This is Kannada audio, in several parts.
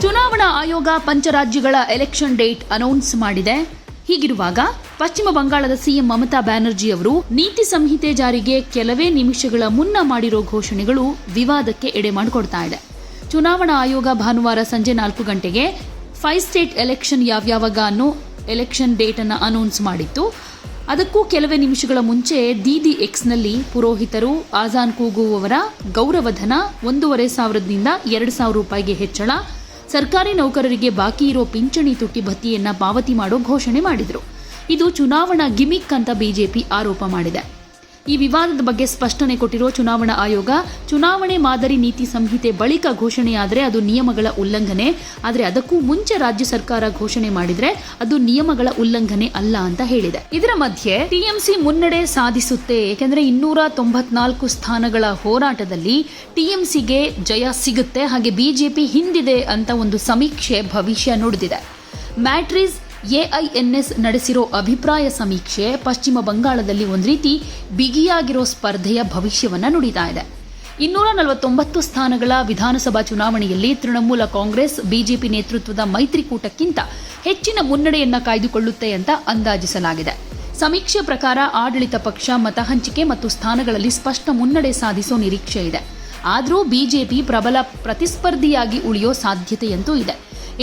ಚುನಾವಣಾ ಆಯೋಗ ಪಂಚರಾಜ್ಯಗಳ ಎಲೆಕ್ಷನ್ ಡೇಟ್ ಅನೌನ್ಸ್ ಮಾಡಿದೆ. ಹೀಗಿರುವಾಗ ಪಶ್ಚಿಮ ಬಂಗಾಳದ ಸಿಎಂ ಮಮತಾ ಬ್ಯಾನರ್ಜಿ ಅವರು ನೀತಿ ಸಂಹಿತೆ ಜಾರಿಗೆ ಕೆಲವೇ ನಿಮಿಷಗಳ ಮುನ್ನ ಮಾಡಿರೋ ಘೋಷಣೆಗಳು ವಿವಾದಕ್ಕೆ ಎಡೆ ಮಾಡಿಕೊಡ್ತಾ ಇದೆ. ಚುನಾವಣಾ ಆಯೋಗ ಭಾನುವಾರ ಸಂಜೆ 4 ಗಂಟೆಗೆ 5 ಸ್ಟೇಟ್ ಎಲೆಕ್ಷನ್ ಯಾವ್ಯಾವಾಗ ಅನ್ನೋ ಎಲೆಕ್ಷನ್ ಡೇಟ್ ಅನ್ನು ಅನೌನ್ಸ್ ಮಾಡಿತ್ತು. ಅದಕ್ಕೂ ಕೆಲವೇ ನಿಮಿಷಗಳ ಮುಂಚೆ ಡಿಡಿ ಎಕ್ಸ್ನಲ್ಲಿ ಪುರೋಹಿತರು ಆಜಾನ್ ಕೂಗುವವರ ಗೌರವಧನ 1,500ದಿಂದ 2,000 ರೂಪಾಯಿಗೆ ಹೆಚ್ಚಳ, ಸರ್ಕಾರಿ ನೌಕರರಿಗೆ ಬಾಕಿ ಇರೋ ಪಿಂಚಣಿ ತುಟ್ಟಿ ಭತ್ಯೆಯನ್ನ ಪಾವತಿ ಮಾಡೋ ಘೋಷಣೆ ಮಾಡಿದ್ರು. ಇದು ಚುನಾವಣಾ ಗಿಮಿಕ್ ಅಂತ ಬಿಜೆಪಿ ಆರೋಪ ಮಾಡಿದೆ. ಈ ವಿವಾದದ ಬಗ್ಗೆ ಸ್ಪಷ್ಟನೆ ಕೊಟ್ಟಿರೋ ಚುನಾವಣಾ ಆಯೋಗ, ಚುನಾವಣೆ ಮಾದರಿ ನೀತಿ ಸಂಹಿತೆ ಬಳಿಕ ಘೋಷಣೆಯಾದರೆ ಅದು ನಿಯಮಗಳ ಉಲ್ಲಂಘನೆ, ಆದರೆ ಅದಕ್ಕೂ ಮುಂಚೆ ರಾಜ್ಯ ಸರ್ಕಾರ ಘೋಷಣೆ ಮಾಡಿದ್ರೆ ಅದು ನಿಯಮಗಳ ಉಲ್ಲಂಘನೆ ಅಲ್ಲ ಅಂತ ಹೇಳಿದೆ. ಇದರ ಮಧ್ಯೆ ಟಿಎಂಸಿ ಮುನ್ನಡೆ ಸಾಧಿಸುತ್ತೆ, ಏಕೆಂದ್ರೆ 294 ಸ್ಥಾನಗಳ ಹೋರಾಟದಲ್ಲಿ ಟಿಎಂಸಿಗೆ ಜಯ ಸಿಗುತ್ತೆ, ಹಾಗೆ ಬಿಜೆಪಿ ಹಿಂದಿದೆ ಅಂತ ಒಂದು ಸಮೀಕ್ಷೆ ಭವಿಷ್ಯ ನುಡಿದಿದೆ. ಮ್ಯಾಟ್ರಿಸ್ ಎಐಎನ್ಎಸ್ ನಡೆಸಿರೋ ಅಭಿಪ್ರಾಯ ಸಮೀಕ್ಷೆ ಪಶ್ಚಿಮ ಬಂಗಾಳದಲ್ಲಿ ಒಂದು ರೀತಿ ಬಿಗಿಯಾಗಿರೋ ಸ್ಪರ್ಧೆಯ ಭವಿಷ್ಯವನ್ನ ನುಡಿತಾ ಇದೆ. 249 ಸ್ಥಾನಗಳ ವಿಧಾನಸಭಾ ಚುನಾವಣೆಯಲ್ಲಿ ತೃಣಮೂಲ ಕಾಂಗ್ರೆಸ್ ಬಿಜೆಪಿ ನೇತೃತ್ವದ ಮೈತ್ರಿಕೂಟಕ್ಕಿಂತ ಹೆಚ್ಚಿನ ಮುನ್ನಡೆಯನ್ನ ಕಾಯ್ದುಕೊಳ್ಳುತ್ತೆ ಅಂತ ಅಂದಾಜಿಸಲಾಗಿದೆ. ಸಮೀಕ್ಷೆ ಪ್ರಕಾರ ಆಡಳಿತ ಪಕ್ಷ ಮತ ಹಂಚಿಕೆ ಮತ್ತು ಸ್ಥಾನಗಳಲ್ಲಿ ಸ್ಪಷ್ಟ ಮುನ್ನಡೆ ಸಾಧಿಸೋ ನಿರೀಕ್ಷೆ ಇದೆ. ಆದರೂ ಬಿಜೆಪಿ ಪ್ರಬಲ ಪ್ರತಿಸ್ಪರ್ಧಿಯಾಗಿ ಉಳಿಯೋ ಸಾಧ್ಯತೆಯಂತೂ ಇದೆ.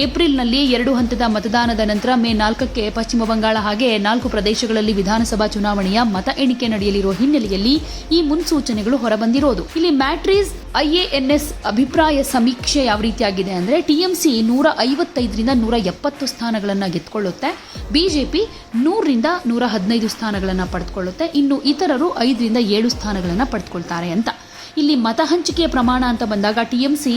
ಏಪ್ರಿಲ್ನಲ್ಲಿ 2 ಹಂತದ ಮತದಾನದ ನಂತರ ಮೇ 4ಕ್ಕೆ ಪಶ್ಚಿಮ ಬಂಗಾಳ ಹಾಗೆ 4 ಪ್ರದೇಶಗಳಲ್ಲಿ ವಿಧಾನಸಭಾ ಚುನಾವಣೆಯ ಮತ ಎಣಿಕೆ ನಡೆಯಲಿರುವ ಹಿನ್ನೆಲೆಯಲ್ಲಿ ಈ ಮುನ್ಸೂಚನೆಗಳು ಹೊರಬಂದಿರೋದು. ಇಲ್ಲಿ ಮ್ಯಾಟ್ರಿಸ್ ಐಎಎನ್ಎಸ್ ಅಭಿಪ್ರಾಯ ಸಮೀಕ್ಷೆ ಯಾವ ರೀತಿಯಾಗಿದೆ ಅಂದ್ರೆ, ಟಿಎಂಸಿ 155ರಿಂದ 170 ಸ್ಥಾನಗಳನ್ನು ಗೆದ್ದುಕೊಳ್ಳುತ್ತೆ, ಬಿಜೆಪಿ 100ರಿಂದ 115 ಸ್ಥಾನಗಳನ್ನು ಪಡೆದುಕೊಳ್ಳುತ್ತೆ, ಇನ್ನು ಇತರರು 5ರಿಂದ 7 ಸ್ಥಾನಗಳನ್ನು ಪಡೆದುಕೊಳ್ತಾರೆ ಅಂತ. ಇಲ್ಲಿ ಮತ ಹಂಚಿಕೆಯ ಪ್ರಮಾಣ ಅಂತ ಬಂದಾಗ ಟಿಎಂಸಿ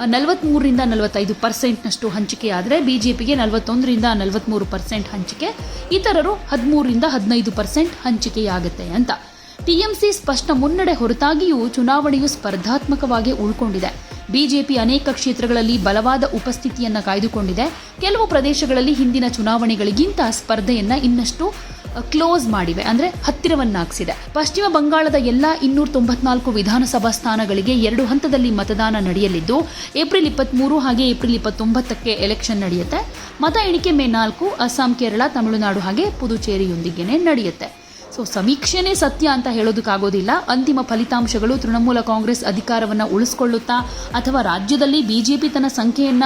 43ರಿಂದ 45% ಹಂಚಿಕೆಯಾದರೆ ಬಿಜೆಪಿಗೆ 41ರಿಂದ 43% ಹಂಚಿಕೆ, ಇತರರು 13ರಿಂದ 15% ಹಂಚಿಕೆಯಾಗುತ್ತೆ ಅಂತ. ಟಿಎಂಸಿ ಸ್ಪಷ್ಟ ಮುನ್ನಡೆ ಹೊರತಾಗಿಯೂ ಚುನಾವಣೆಯು ಸ್ಪರ್ಧಾತ್ಮಕವಾಗಿ ಉಳ್ಕೊಂಡಿದೆ. ಬಿಜೆಪಿ ಅನೇಕ ಕ್ಷೇತ್ರಗಳಲ್ಲಿ ಬಲವಾದ ಉಪಸ್ಥಿತಿಯನ್ನ ಕಾಯ್ದುಕೊಂಡಿದೆ. ಕೆಲವು ಪ್ರದೇಶಗಳಲ್ಲಿ ಹಿಂದಿನ ಚುನಾವಣೆಗಳಿಗಿಂತ ಸ್ಪರ್ಧೆಯನ್ನ ಇನ್ನಷ್ಟು ಕ್ಲೋಸ್ ಮಾಡಿವೆ, ಅಂದ್ರೆ ಹತ್ತಿರವನ್ನಾಗಿಸಿದೆ. ಪಶ್ಚಿಮ ಬಂಗಾಳದ ಎಲ್ಲಾ 294 ವಿಧಾನಸಭಾ ಸ್ಥಾನಗಳಿಗೆ 2 ಹಂತದಲ್ಲಿ ಮತದಾನ ನಡೆಯಲಿದ್ದು, ಏಪ್ರಿಲ್ 23 ಹಾಗೆ ಏಪ್ರಿಲ್ 29ಕ್ಕೆ ಎಲೆಕ್ಷನ್ ನಡೆಯುತ್ತೆ. ಮತ ಎಣಿಕೆ ಮೇ 4 ಅಸ್ಸಾಂ, ಕೇರಳ, ತಮಿಳುನಾಡು ಹಾಗೆ ಪುದುಚೇರಿಯೊಂದಿಗೆ ನಡೆಯುತ್ತೆ. ಸೊ ಸಮೀಕ್ಷೆನೇ ಸತ್ಯ ಅಂತ ಹೇಳೋದಕ್ಕಾಗೋದಿಲ್ಲ. ಅಂತಿಮ ಫಲಿತಾಂಶಗಳು ತೃಣಮೂಲ ಕಾಂಗ್ರೆಸ್ ಅಧಿಕಾರವನ್ನು ಉಳಿಸಿಕೊಳ್ಳುತ್ತಾ ಅಥವಾ ರಾಜ್ಯದಲ್ಲಿ ಬಿಜೆಪಿ ತನ್ನ ಸಂಖ್ಯೆಯನ್ನ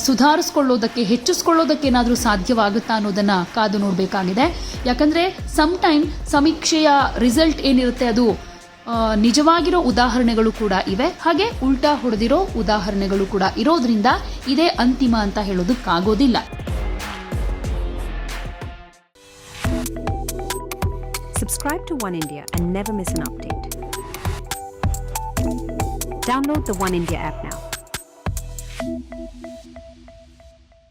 ಸುಧಾರಿಸಿಕೊಳ್ಳೋದಕ್ಕೆ, ಹೆಚ್ಚಿಸಿಕೊಳ್ಳೋದಕ್ಕೆ ಏನಾದರೂ ಸಾಧ್ಯವಾಗುತ್ತಾ ಅನ್ನೋದನ್ನ ಕಾದು ನೋಡಬೇಕಾಗಿದೆ. ಯಾಕಂದ್ರೆ ಸಮ್ಟೈಮ್ ಸಮೀಕ್ಷೆಯ ರಿಸಲ್ಟ್ ಏನಿರುತ್ತೆ ಅದು ನಿಜವಾಗಿರೋ ಉದಾಹರಣೆಗಳು ಕೂಡ ಇವೆ, ಹಾಗೆ ಉಲ್ಟಾ ಹೊಡೆದಿರೋ ಉದಾಹರಣೆಗಳು ಕೂಡ ಇರೋದ್ರಿಂದ ಇದೇ ಅಂತಿಮ ಅಂತ ಹೇಳೋದಕ್ಕಾಗೋದಿಲ್ಲ. Subscribe to One India and never miss an update. Download the One India app now.